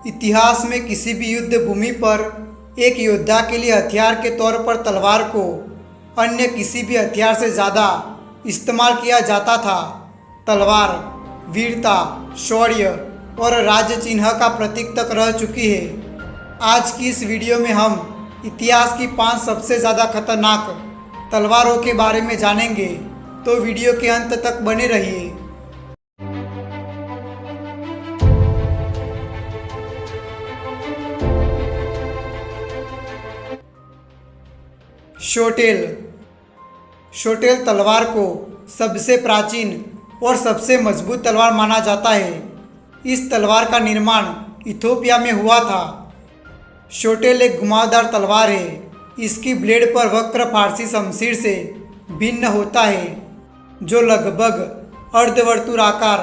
इतिहास में किसी भी युद्ध भूमि पर एक योद्धा के लिए हथियार के तौर पर तलवार को अन्य किसी भी हथियार से ज़्यादा इस्तेमाल किया जाता था। तलवार वीरता, शौर्य और राज्य चिन्ह का प्रतीक तक रह चुकी है। आज की इस वीडियो में हम इतिहास की 5 सबसे ज़्यादा खतरनाक तलवारों के बारे में जानेंगे, तो वीडियो के अंत तक बने रहिए। शोटेल तलवार को सबसे प्राचीन और सबसे मजबूत तलवार माना जाता है। इस तलवार का निर्माण इथियोपिया में हुआ था। शोटेल एक घुमावदार तलवार है। इसकी ब्लेड पर वक्र फारसी शमशीर से भिन्न होता है, जो लगभग अर्धवर्तुलाकार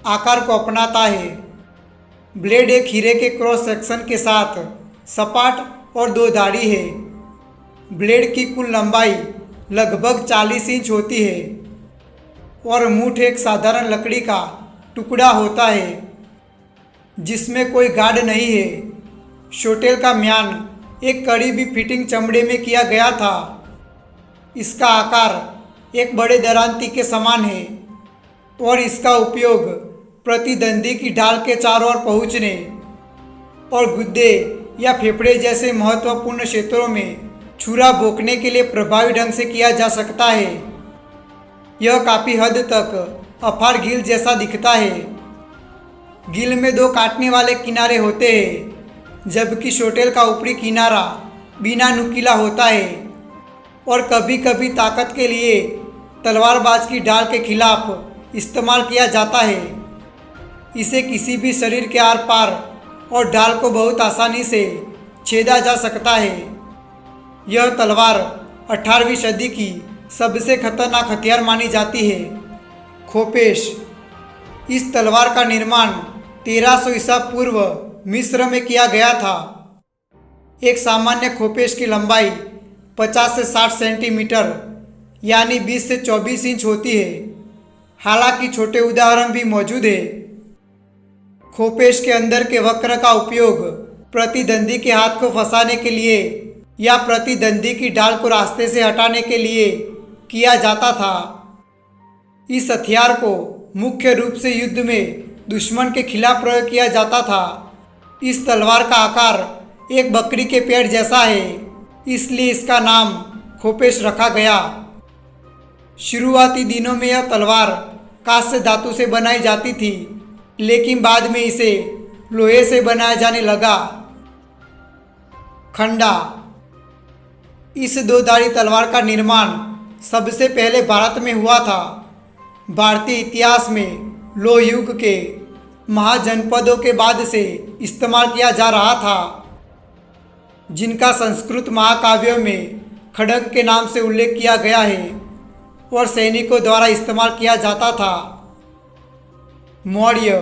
आकार को अपनाता है। ब्लेड एक हीरे के क्रॉस सेक्शन के साथ सपाट और 2 धारी है। ब्लेड की कुल लंबाई लगभग 40 इंच होती है और मुठ एक साधारण लकड़ी का टुकड़ा होता है जिसमें कोई गार्ड नहीं है। शोटेल का म्यान एक करीबी फिटिंग चमड़े में किया गया था। इसका आकार एक बड़े दरांती के समान है और इसका उपयोग प्रतिद्वंदी की ढाल के चारों ओर पहुंचने और गुद्दे या फेफड़े जैसे महत्वपूर्ण क्षेत्रों में छुरा भोंकने के लिए प्रभावी ढंग से किया जा सकता है। यह काफ़ी हद तक अफार गिल जैसा दिखता है। गिल में 2 काटने वाले किनारे होते हैं, जबकि शोटेल का ऊपरी किनारा बिना नुकीला होता है और कभी कभी ताकत के लिए तलवारबाज की ढाल के खिलाफ इस्तेमाल किया जाता है। इसे किसी भी शरीर के आर पार और ढाल को बहुत आसानी से छेदा जा सकता है। यह तलवार 18वीं सदी की सबसे खतरनाक हथियार मानी जाती है। खोपेश। इस तलवार का निर्माण 1300 ईसा पूर्व मिस्र में किया गया था। एक सामान्य खोपेश की लंबाई 50 से 60 सेंटीमीटर यानी 20 से 24 इंच होती है। हालांकि छोटे उदाहरण भी मौजूद है। खोपेश के अंदर के वक्र का उपयोग प्रतिद्वंदी के हाथ को फंसाने के लिए या प्रतिद्वंदी की ढाल को रास्ते से हटाने के लिए किया जाता था। इस हथियार को मुख्य रूप से युद्ध में दुश्मन के खिलाफ प्रयोग किया जाता था। इस तलवार का आकार एक बकरी के पेड़ जैसा है, इसलिए इसका नाम खोपेश रखा गया। शुरुआती दिनों में यह तलवार कांस्य धातु से बनाई जाती थी, लेकिन बाद में इसे लोहे से बनाया जाने लगा। खंडा। इस 2 धारी तलवार का निर्माण सबसे पहले भारत में हुआ था। भारतीय इतिहास में लोह युग के महाजनपदों के बाद से इस्तेमाल किया जा रहा था, जिनका संस्कृत महाकाव्यों में खड्ग के नाम से उल्लेख किया गया है और सैनिकों द्वारा इस्तेमाल किया जाता था। मौर्य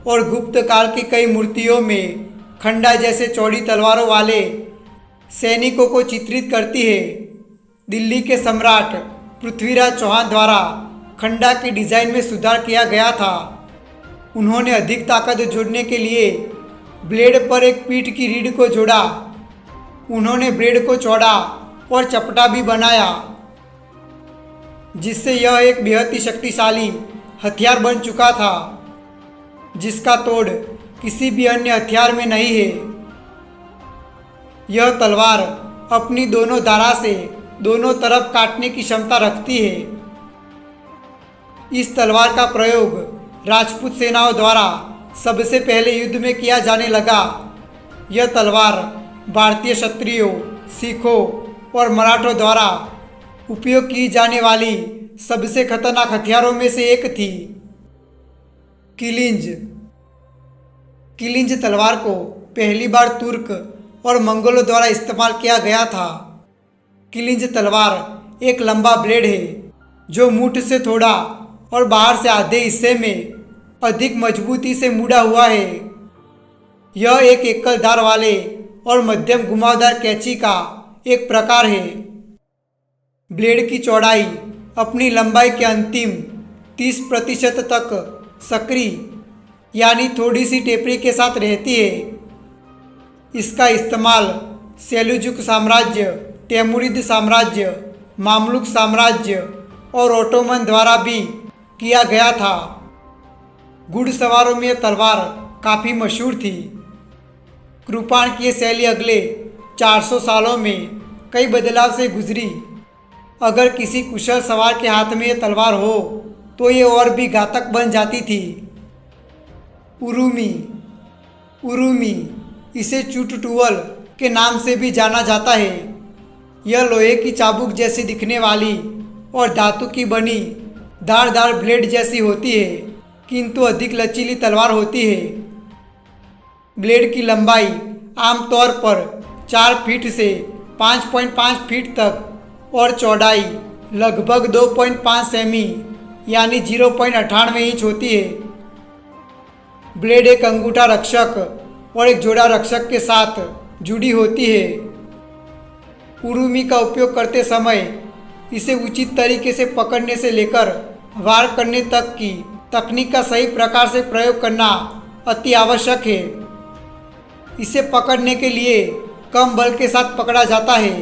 और गुप्त काल की कई मूर्तियों में खंडा जैसे चौड़ी तलवारों वाले सैनिकों को चित्रित करती है। दिल्ली के सम्राट पृथ्वीराज चौहान द्वारा खंडा के डिज़ाइन में सुधार किया गया था। उन्होंने अधिक ताकत जोड़ने के लिए ब्लेड पर एक पीठ की रीढ़ को जोड़ा। उन्होंने ब्लेड को चौड़ा और चपटा भी बनाया, जिससे यह एक बेहद ही शक्तिशाली हथियार बन चुका था, जिसका तोड़ किसी भी अन्य हथियार में नहीं है। यह तलवार अपनी दोनों धारा से दोनों तरफ काटने की क्षमता रखती है। इस तलवार का प्रयोग राजपूत सेनाओं द्वारा सबसे पहले युद्ध में किया जाने लगा। यह तलवार भारतीय क्षत्रियों, सिखों और मराठों द्वारा उपयोग की जाने वाली सबसे खतरनाक हथियारों में से एक थी। किलिंज तलवार को पहली बार तुर्क और मंगोलों द्वारा इस्तेमाल किया गया था। किलिंज तलवार एक लंबा ब्लेड है जो मुठ से थोड़ा और बाहर से आधे हिस्से में अधिक मजबूती से मुड़ा हुआ है। यह एक एकल धार वाले और मध्यम घुमावदार कैंची का एक प्रकार है। ब्लेड की चौड़ाई अपनी लंबाई के अंतिम 30% तक सक्रिय यानी थोड़ी सी टेपरी के साथ रहती है। इसका इस्तेमाल सेल्युजुक साम्राज्य, तैमुरिद साम्राज्य, मामलुक साम्राज्य और ओटोमन द्वारा भी किया गया था। घुड़सवारों में यह तलवार काफ़ी मशहूर थी। कृपाण की यह शैली अगले 400 सालों में कई बदलाव से गुजरी। अगर किसी कुशल सवार के हाथ में यह तलवार हो तो ये और भी घातक बन जाती थी। उरुमी उरुमी इसे चुटटुअल के नाम से भी जाना जाता है। यह लोहे की चाबुक जैसी दिखने वाली और धातु की बनी धारदार ब्लेड जैसी होती है, किंतु अधिक लचीली तलवार होती है। ब्लेड की लंबाई आमतौर पर 4 फीट से 5.5 फीट तक और चौड़ाई लगभग 2.5 सेमी यानी 0.98 इंच होती है। ब्लेड एक अंगूठा रक्षक और एक जोड़ा रक्षक के साथ जुड़ी होती है। उरुमी का उपयोग करते समय इसे उचित तरीके से पकड़ने से लेकर वार करने तक की तकनीक का सही प्रकार से प्रयोग करना अति आवश्यक है। इसे पकड़ने के लिए कम बल के साथ पकड़ा जाता है।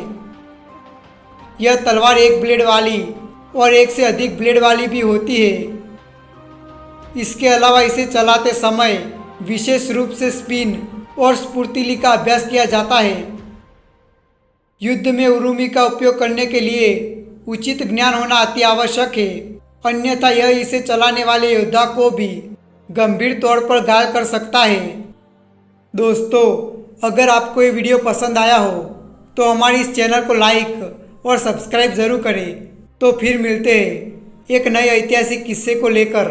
यह तलवार एक ब्लेड वाली और एक से अधिक ब्लेड वाली भी होती है। इसके अलावा इसे चलाते समय विशेष रूप से स्पिन और स्फूर्तिली का अभ्यास किया जाता है। युद्ध में उरुमी का उपयोग करने के लिए उचित ज्ञान होना अति आवश्यक है, अन्यथा यह इसे चलाने वाले योद्धा को भी गंभीर तौर पर घायल कर सकता है। दोस्तों, अगर आपको ये वीडियो पसंद आया हो तो हमारे इस चैनल को लाइक और सब्सक्राइब ज़रूर करें। तो फिर मिलते हैं एक नए ऐतिहासिक किस्से को लेकर।